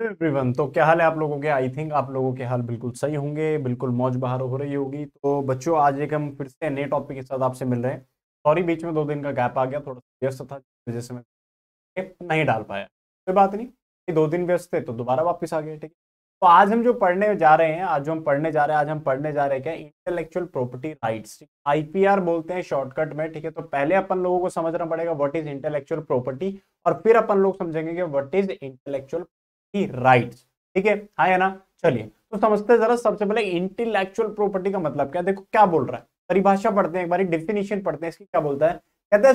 Everyone, तो क्या हाल है आप लोगों के। आई थिंक आप लोगों के हाल बिल्कुल सही होंगे, बिल्कुल मौज बहार हो रही होगी। तो बच्चों, आज एक हम फिर से नए टॉपिक के साथ आपसे मिल रहे हैं। सॉरी, बीच में 2 दिन का गैप आ गया, थोड़ा सा व्यस्त था जिस वजह से मैं नहीं डाल पाया। कोई बात नहीं, ये 2 दिन व्यस्त थे तो दोबारा वापस आ गए। ठीक है, तो आज हम जो पढ़ने जा रहे हैं, आज हम पढ़ने जा रहे हैं क्या, इंटेलेक्चुअल प्रॉपर्टी राइट्स, आईपीआर बोलते हैं शॉर्टकट में। ठीक है, तो पहले अपन लोगों को समझना पड़ेगा व्हाट इज इंटेलेक्चुअल प्रॉपर्टी, और फिर अपन लोग समझेंगे कि व्हाट इज इंटेलेक्चुअल राइट्स। ठीक है, हाँ या ना। चलिए तो समझते हैं जरा। सबसे पहले इंटेलेक्चुअल प्रॉपर्टी का मतलब क्या, देखो क्या बोल रहा है, परिभाषा पढ़ते हैं एक बार, डेफिनेशन पढ़ते हैं इसकी। क्या बोलता है, कहता है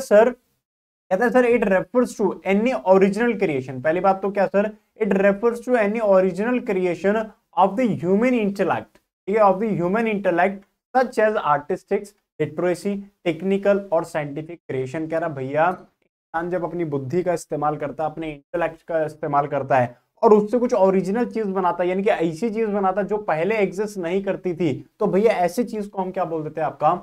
sir it refers to any original creation. पहली बात तो क्या sir, it refers to any original creation of the human intellect. ठीक है, of the human intellect such as artistics, literacy, technical और साइंटिफिक क्रिएशन। कह रहा भैया, इंसान जब अपनी बुद्धि का इस्तेमाल करता है, अपने इंटेलेक्ट का इस्तेमाल करता है और उससे कुछ ओरिजिनल चीज बनाता है, यानी कि ऐसी चीज बनाता है जो पहले एग्जिस्ट नहीं करती थी, तो भैया ऐसी चीज को हम क्या बोल देते हैं, आपका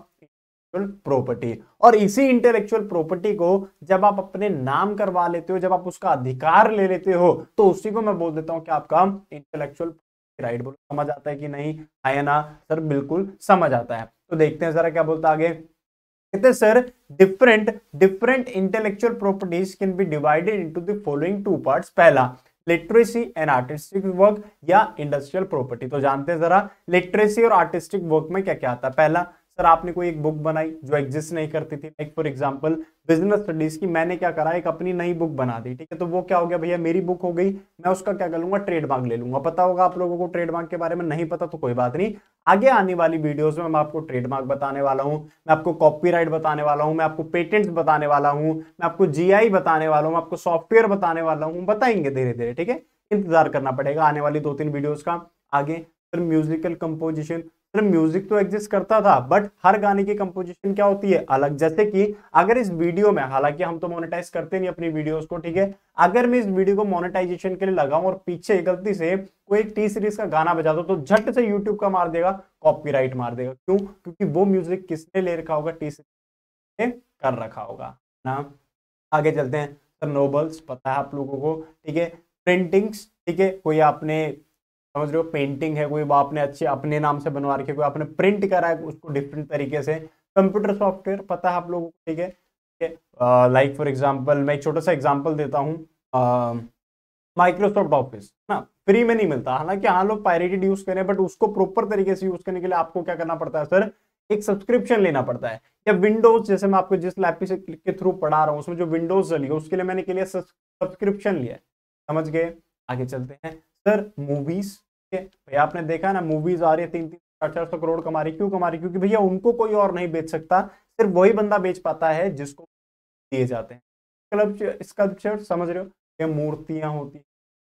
प्रॉपर्टी। और इसी इंटेलेक्चुअल प्रॉपर्टी को जब आप अपने नाम करवा लेते हो, जब आप उसका अधिकार ले लेते हो, तो उसी को मैं बोल देता हूं कि आपका इंटेलेक्चुअल राइट। बोलो समझ आता है कि नहीं, है ना सर, बिल्कुल समझ आता है। तो देखते हैं जरा क्या बोलता आगे। कहते हैं sir, different different intellectual properties can be divided into the following two parts. पहला, लिटरेसी एंड आर्टिस्टिक वर्क या इंडस्ट्रियल प्रॉपर्टी। तो जानते हैं जरा, लिटरेसी और आर्टिस्टिक वर्क में क्या क्या आता है। पहला, सर आपने कोई एक बुक बनाई जो एग्जिस्ट नहीं करती थी, like for example business studies की, मैंने क्या करा, एक अपनी नई बुक बना दी। ठीक है, तो वो क्या हो गया भैया, मेरी बुक हो गई, मैं उसका क्या कर लूंगा, ट्रेडमार्क ले लूंगा। पता होगा आप लोगों को ट्रेडमार्क के बारे में, नहीं पता तो कोई बात नहीं, आगे आने वाली वीडियोस में मैं आपको ट्रेडमार्क बताने वाला हूं, मैं आपको कॉपीराइट बताने वाला हूं, मैं आपको पेटेंट्स बताने वाला हूं, मैं आपको जीआई बताने वाला हूं, आपको सॉफ्टवेयर बताने वाला हूं, बताएंगे धीरे धीरे। ठीक है, इंतजार करना पड़ेगा आने वाली 2-3 वीडियोस का। आगे फिर म्यूजिकल कंपोजिशन, म्यूजिक तो एग्जिस्ट करता था, बट हर गाने की कंपोजिशन क्या होती है, अलग। जैसे कि अगर इस वीडियो में, हालांकि हम तो मोनेटाइज करते नहीं अपनी वीडियोस को, ठीक है, अगर मैं इस वीडियो को मोनेटाइजेशन के लिए लगाऊं और पीछे गलती से कोई टी सीरीज का गाना बजा दो, तो झट से यूट्यूब का मार देगा, कॉपीराइट मार देगा। क्यों? क्योंकि वो म्यूजिक किसने ले रखा होगा, टी सीरीज ने कर रखा होगा ना। आगे चलते हैं सर, नोबल्स पता है आप लोगों को, ठीक है, प्रिंटिंग्स, ठीक है, कोई आपने समझ रहे हो, पेंटिंग है कोई, वो आपने अच्छे अपने नाम से बनवा रखी है, कोई आपने प्रिंट करा है उसको डिफरेंट तरीके से। कंप्यूटर सॉफ्टवेयर पता है आप लोगों को, ठीक है, लाइक फॉर एग्जांपल मैं एक छोटा सा एग्जांपल देता हूँ, माइक्रोसॉफ्ट ऑफिस ना, फ्री में नहीं मिलता, हालांकि हाँ लोग पायरेटेड यूज करें, बट उसको प्रॉपर तरीके से यूज करने के लिए आपको क्या करना पड़ता है सर, एक सब्सक्रिप्शन लेना पड़ता है। या विंडोज, जैसे मैं आपको जिस लैपटॉप के थ्रू पढ़ा रहा हूँ, उसमें जो विंडोज चली है उसके लिए मैंने के लिए सब्सक्रिप्शन लिया है। समझ गए? आगे चलते हैं सर, मूवीज। भैया आपने देखा ना, मूवीज आ रही है 300-400 करोड़ कमा रही, क्यों कमा रही? क्योंकि भैया उनको कोई और नहीं बेच सकता, सिर्फ वही बंदा बेच पाता है जिसको दिए जाते हैं स्कल्पचर। समझ रहे हो, ये मूर्तियां होती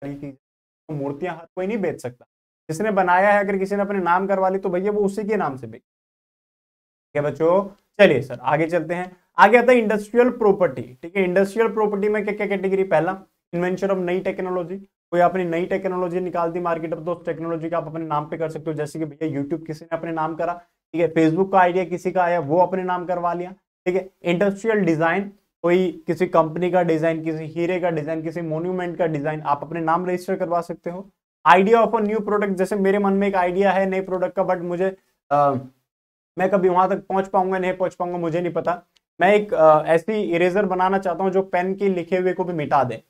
है, तो मूर्तियां हर कोई नहीं बेच सकता, जिसने बनाया है अगर किसी ने अपने नाम करवा ली तो भैया वो उसी के नाम से बेच। ठीक है बच्चों, चलिए सर आगे चलते हैं। आगे आता है इंडस्ट्रियल प्रॉपर्टी। ठीक है, इंडस्ट्रियल प्रॉपर्टी में क्या क्या कैटेगरी। पहला, इन्वेंशन ऑफ नई टेक्नोलॉजी, कोई आपने नई टेक्नोलॉजी निकाल दी मार्केट में, तो उस टेक्नोलॉजी का आप अपने नाम पे कर सकते हो। जैसे कि भैया यूट्यूब किसी ने अपने नाम करा, ठीक है, फेसबुक का आइडिया किसी का आया, वो अपने नाम करवा लिया। ठीक है, इंडस्ट्रियल डिजाइन, कोई किसी कंपनी का डिजाइन, किसी हीरे का डिजाइन, किसी मोन्यूमेंट का डिजाइन आप अपने नाम रजिस्टर करवा सकते हो। Idea of a new product, जैसे मेरे मन में एक आइडिया है नए प्रोडक्ट का, बट मुझे मैं कभी वहां तक पहुंच पाऊंगा नहीं पहुंच पाऊंगा मुझे नहीं पता। मैं एक ऐसी इरेजर बनाना चाहता हूं जो पेन के लिखे हुए को भी मिटा दे।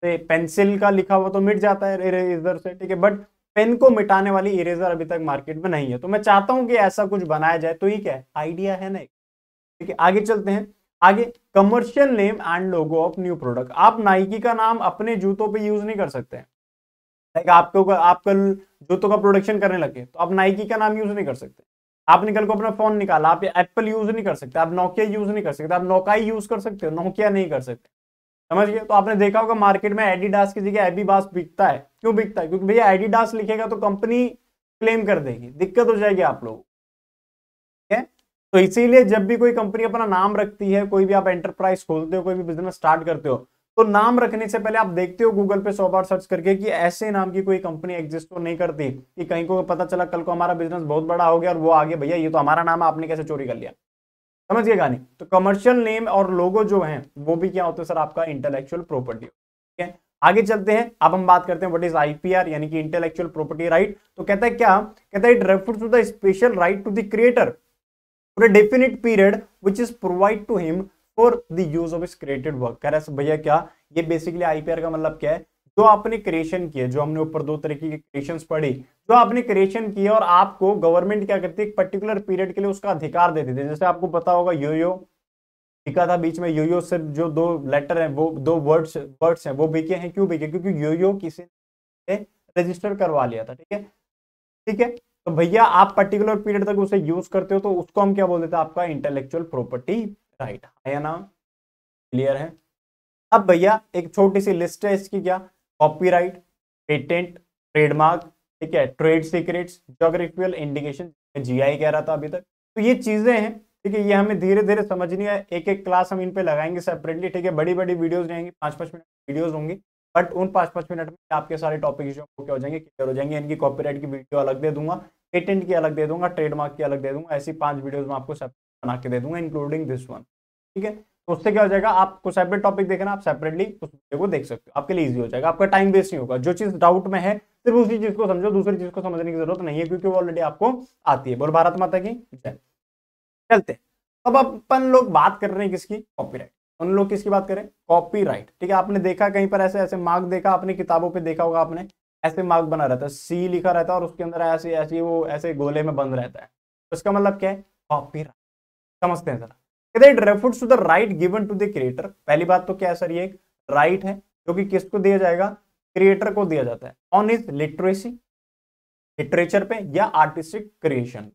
तो पेंसिल का लिखा हुआ तो मिट जाता है इरेजर से, ठीक है, बट पेन को मिटाने वाली इरेजर अभी तक मार्केट में नहीं है, तो मैं चाहता हूं कि ऐसा कुछ बनाया जाए। तो ये क्या है, आइडिया है ना। ठीक है, आगे चलते हैं। आगे, commercial name and logo of new product. आप नाइकी का नाम अपने जूतों पे यूज नहीं कर सकते। लाइक आपको आप कल जूतों का प्रोडक्शन करने लगे तो आप नाइकी का नाम यूज नहीं कर सकते। आपने कल को अपना फोन निकाला, आप एप्पल यूज नहीं कर सकते, आप नोकिया यूज नहीं कर सकते, आप नोकाई यूज कर सकते हो, नोकिया नहीं कर सकते। समझ गए? तो आपने देखा होगा मार्केट में एडिडास की जगह एबीबास बिकता है। क्यों बिकता है? क्योंकि भैया एडिडास लिखेगा तो कंपनी क्लेम कर देगी, दिक्कत हो जाएगी आप लोग। ठीक है, तो इसीलिए जब भी कोई कंपनी अपना नाम रखती है, कोई भी आप एंटरप्राइज खोलते हो, कोई भी बिजनेस स्टार्ट करते हो, तो नाम रखने से पहले आप देखते हो गूगल पे 100 बार सर्च करके कि ऐसे नाम की कोई कंपनी एग्जिस्ट तो नहीं करती, कि कहीं को पता चला कल को हमारा बिजनेस बहुत बड़ा हो गया और वो आगे भैया ये तो हमारा नाम है, आपने कैसे चोरी कर लिया। समझ गए गानी? तो कमर्शियल नेम और लोगो जो है वो भी क्या होता है सर, आपका इंटेलेक्चुअल प्रॉपर्टी। ठीक है, आगे चलते हैं, अब हम बात करते हैं व्हाट इज आईपीआर यानी कि इंटेलेक्चुअल प्रॉपर्टी राइट। तो कहता है क्या, कहता है it refers to the special right to the creator for a definite period which is provide to him for the use of his created work. कह रहा है भैया क्या, ये बेसिकली आईपीआर का मतलब क्या है, जो आपने क्रिएशन किए, जो हमने ऊपर दो तरीके की क्रिएशंस पढ़ी, जो आपने क्रिएशन किया और आपको गवर्नमेंट क्या करती है, एक पर्टिकुलर पीरियड के लिए उसका अधिकार दे देती है। जैसे आपको पता होगा योयो बिका था बीच में, योयो सिर्फ जो दो लेटर हैं, वो दो वर्ड्स हैं, वो बिके हैं। क्यों बिके? क्योंकि योयो किसी ने रजिस्टर करवा लिया था। ठीक है, ठीक है। तो भैया आप पर्टिकुलर पीरियड तक उसे यूज करते हो तो उसको हम क्या बोल देते हैं, आपका इंटेलेक्चुअल प्रॉपर्टी राइट है या ना? क्लियर है? अब भैया एक छोटी सी लिस्ट है इसकी, क्या, कॉपीराइट, पेटेंट, ट्रेडमार्क, ठीक है, trade secrets, geographical indication, GI कह रहा था अभी तक। तो ये चीजें हैं, ठीक है, ये हमें धीरे धीरे समझनी है। एक एक क्लास हम इन पे लगाएंगे सेपरेटली। ठीक है, बड़ी बड़ी वीडियोस रहेंगी, 5-5 मिनट वीडियोस होंगी, बट उन 5-5 मिनट में आपके सारे टॉपिक जो क्या हो जाएंगे, क्लियर हो जाएंगे। इनकी कॉपीराइट की वीडियो अलग दे दूंगा, पेटेंट की अलग दे दूंगा, ट्रेडमार्क की अलग दे दूंगा। ऐसी 5 वीडियोज में आपको सेपरेट बना के दे दूंगा, इंक्लूडिंग दिस वन। ठीक है, तो उससे क्या हो जाएगा, आपको सेपरेट टॉपिक देखना, आप सेपरेटली उस वीडियो को देख सकते हो, आपके लिए इजी हो जाएगा, आपका टाइम वेस्ट नहीं होगा। जो चीज डाउट में है सिर्फ उसी चीज को समझो, दूसरी चीज को समझने की जरूरत नहीं है, क्योंकि वो ऑलरेडी आपको आती है। बोल भारत माता की जय। चलते हैं, अब अपन लोग बात कर रहे हैं किसकी, कॉपीराइट। उन लोग किसकी बात करें, कॉपीराइट। ठीक है, आपने देखा कहीं पर ऐसे ऐसे मार्क देखा, अपनी किताबों पे देखा होगा आपने, ऐसे मार्क बना रहता है, सी लिखा रहता है और उसके अंदर ऐसे ऐसे वो ऐसे गोले में बंद रहता है। तो इसका मतलब क्या है, कॉपीराइट। समझते हैं जरा। It refers to the right given to the creator. पहली बात तो क्या है सर, ये एक राइट है जो कि किसको दिया जाएगा, क्रिएटर को दिया जाता है, ऑन हिज लिटरेसी, लिटरेचर पे या artistic creation.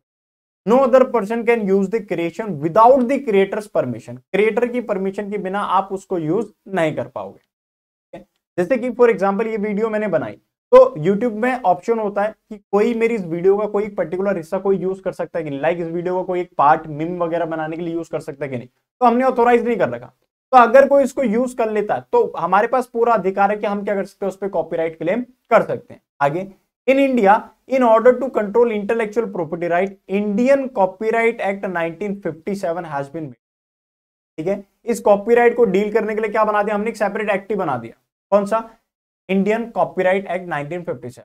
No other person can use the creation without the creator's permission. Creator की परमिशन के बिना आप उसको यूज नहीं कर पाओगे। जैसे कि फॉर एग्जांपल ये वीडियो मैंने बनाई, तो YouTube में ऑप्शन होता है कि कोई मेरी इस वीडियो का कोई पर्टिकुलर हिस्सा कोई यूज कर सकता है कि नहीं, लाइक इस वीडियो का कोई एक पार्ट मीम वगैरह बनाने के लिए यूज कर सकता है कि नहीं, तो हमने ऑथोराइज नहीं कर रखा। तो अगर कोई इसको यूज कर लेता है तो हमारे पास पूरा अधिकार है कि हम क्या कर सकते हैं, उस पर कॉपीराइट क्लेम कर सकते हैं। आगे, in India in order to control intellectual property right, Indian copyright act 1957 has been made. ठीक है, इस कॉपीराइट को डील करने के लिए क्या बना दिया हमने, एक सेपरेट एक्ट ही बना दिया। कौन सा, Indian copyright act 1957।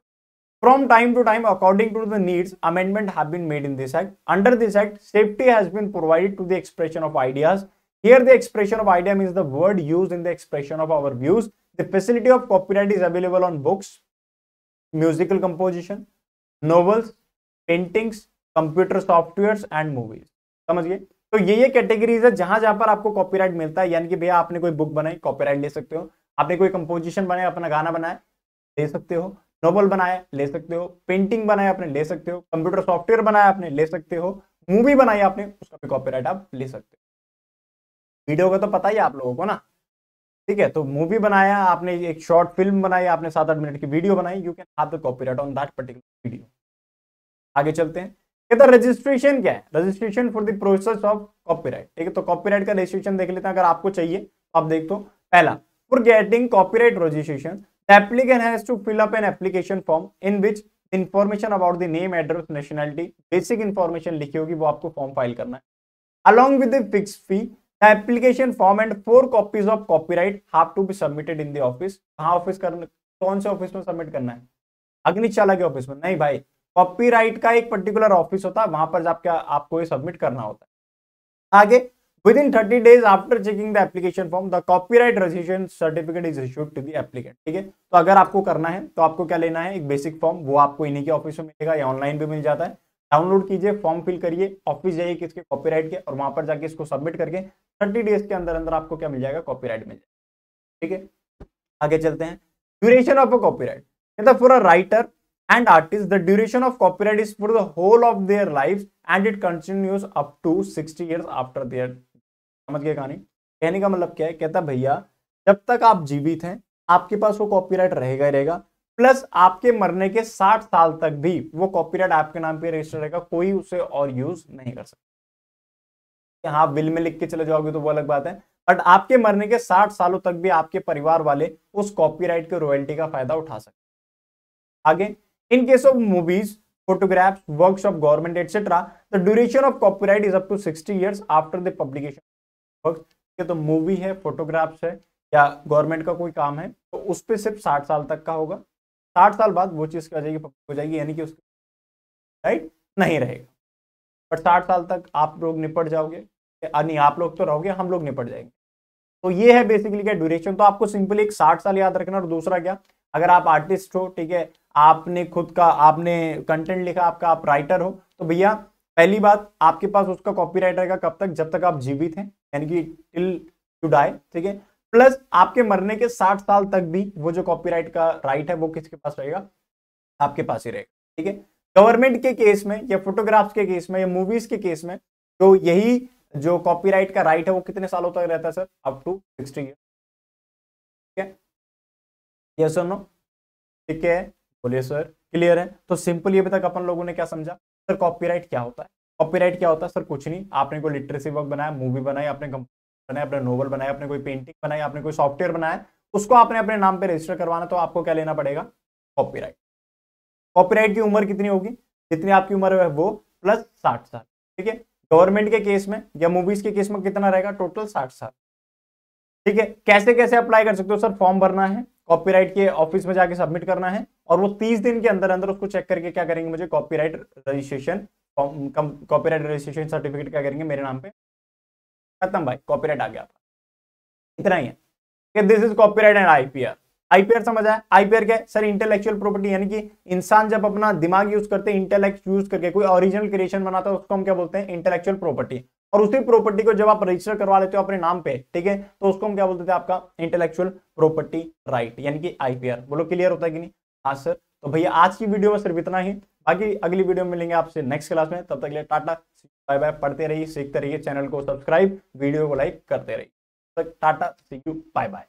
From time to time, according to the needs, amendment have been made in this act. Under this act, safety has been provided to the expression of ideas. Here, the expression of idea means the word used in the expression of our views. The facility of copyright is available on books, musical composition, novels, paintings, computer softwares and movies. समझ गए? तो ये categories है जहां जहां पर आपको copyright मिलता है। यानी कि भैया आपने कोई बुक बनाई, कॉपीराइट ले सकते हो। आपने कोई कंपोजिशन बनाया, अपना गाना बनाया, ले सकते हो। नोवेल बनाया, ले सकते हो। पेंटिंग बनाया आपने, ले सकते हो। कंप्यूटर सॉफ्टवेयर बनाया आपने, ले सकते हो। मूवी बनाई आपने, उसका भी कॉपीराइट आप ले सकते हो। वीडियो का तो पता ही है आप लोगों को ना, ठीक है। तो मूवी बनाया आपने, एक शॉर्ट फिल्म बनाई आपने, 7-8 मिनट की वीडियो बनाई, you can have the copyright on that particular video. आगे चलते हैं, कहता रजिस्ट्रेशन क्या है, registration for the process of copyright. ठीक है, तो कॉपीराइट का रजिस्ट्रेशन देख लेते हैं, अगर आपको चाहिए तो आप देख दो। पहला, for getting copyright registration the applicant has to fill up an application form in which information about the name, address, nationality, basic information लिखी होगी, वो आपको फॉर्म फाइल करना है। Along with the fixed fee, the application form and 4 copies of copyright have to be submitted in the office. कहाँ office करना, कौन से ऑफिस में सबमिट करना है, अग्निशाला के ऑफिस में नहीं भाई, कॉपीराइट का एक पर्टिकुलर ऑफिस होता है, वहां पर जाकर आपको ये सबमिट करना होता है। आगे, within 30 days after checking the application form, the copyright registration certificate is issued to the applicant. ठीक है, तो अगर आपको करना है तो आपको क्या लेना है, एक बेसिक फॉर्म, वो आपको इन्हीं के ऑफिस में मिलेगा या ऑनलाइन भी मिल जाता है। डाउनलोड कीजिए, फॉर्म फिल करिए, ऑफिस जाइए किसके, कॉपीराइट के, और वहां पर जाके इसको सबमिट करके 30 डेज के अंदर अंदर आपको क्या मिल जाएगा, कॉपीराइट मिल जाएगा। ठीक है, आगे चलते हैं। ड्यूरेशन ऑफ अ कॉपीराइट, मतलब for a writer and artists the duration of copyright is for the whole of their lives and it continues up to 60 years after their। समझ गए कहानी, कहने का मतलब क्या है, कहता भैया जब तक आप जीवित हैं आपके पास वो कॉपीराइट रहेगा ही रहेगा, प्लस आपके मरने के 60 साल तक भी वो कॉपीराइट आपके नाम पे रजिस्टर रहेगा, कोई उसे और यूज नहीं कर सकता। हाँ, बिल में लिख के चले जाओगे तो वो अलग बात है, बट आपके मरने के 60 सालों तक भी आपके परिवार वाले उस कॉपीराइट के रॉयल्टी का फायदा उठा सकते। आगे, in case of movies, photographs, works of government, etc., the duration of copyright is up to 60 years after the publication of works। तो मूवी है, फोटोग्राफ्स है, या गवर्नमेंट का कोई काम है तो उस पर सिर्फ 60 साल तक का होगा। 60 साल बाद वो चीज़ क्या हो जाएगी, पब्लिक हो जाएगी, यानी कि उसका राइट नहीं रहेगा। बट 60 साल तक आप लोग निपट जाओगे, नहीं आप लोग तो रहोगे, हम लोग निपट जाएंगे। तो ये है बेसिकली क्या ड्यूरेशन। तो आपको सिंपली एक 60 साल याद रखना। और दूसरा क्या, अगर आप आर्टिस्ट हो, ठीक है, आपने खुद का आपने कंटेंट लिखा, आपका आप राइटर हो, तो भैया पहली बात आपके पास उसका कॉपीराइट रहेगा कब तक, जब तक आप जीवित हैं, यानी कि टिल यू डाई, ठीक है। प्लस आपके मरने के 60 साल तक भी वो जो कॉपीराइट का राइट है वो किसके पास रहेगा, आपके पास ही रहेगा, ठीक है। गवर्नमेंट के केस में या फोटोग्राफ्स के केस में या मूवीज के केस में तो यही जो कॉपीराइट का राइट है वो कितने सालों तक रहता है सर, अप टू 60 ईयर, ठीक है। यस और नो, ठीक है, बोलिए सर, क्लियर है। तो सिंपल ये तक अपन लोगों ने क्या समझा सर, कॉपीराइट क्या होता है। कॉपीराइट क्या होता है सर, कुछ नहीं, आपने कोई लिटरेसी वर्क बनाया, मूवी बनाई, आपने बनाया, अपना नोवेल बनाया, आपने कोई पेंटिंग बनाई, आपने कोई सॉफ्टवेयर बनाया, उसको आपने अपने नाम पे रजिस्टर करवाना, तो आपको क्या लेना पड़ेगा, कॉपीराइट। कॉपीराइट की उम्र कितनी होगी, जितनी आपकी उम्र है वो प्लस 60 साल, ठीक है। गवर्नमेंट के केस में या मूवीज के केस में कितना रहेगा, टोटल 60 साल, ठीक है। कैसे कैसे अप्लाई कर सकते हो सर, फॉर्म भरना है, कॉपीराइट के ऑफिस में जाके सबमिट करना है, और वो 30 दिन के अंदर अंदर उसको चेक करके क्या करेंगे, मुझे copyright registration copyright registration certificate क्या करेंगे मेरे नाम पे, खत्म भाई, कॉपीराइट आ गया था। इतना ही है, this is copyright and IPR. IPR समझ आया, आईपीआर क्या है सर, इंटेलेक्चुअल प्रॉपर्टी, यानी कि इंसान जब अपना दिमाग यूज करते हैं, इंटेलेक्ट यूज करके कोई ओरिजिनल क्रिएशन बनाता है, उसको हम क्या बोलते हैं, इंटेलेक्चुअल प्रॉपर्टी। और उसी प्रॉपर्टी को जब आप रजिस्टर करवा लेते हो अपने नाम पे, ठीक है, तो उसको हम क्या बोलते थे, आपका इंटेलेक्चुअल प्रॉपर्टी राइट, यानी कि आईपीआर। बोलो क्लियर होता है कि नहीं, हाँ सर। तो भैया आज की वीडियो में सिर्फ इतना ही, बाकी अगली वीडियो में मिलेंगे आपसे नेक्स्ट क्लास में, तब तक के लिए टाटा बाय बाय। पढ़ते रहिए, सीखते रहिए, चैनल को सब्सक्राइब, वीडियो को लाइक करते रहिए। टाटा, सी यू, बाय बाय।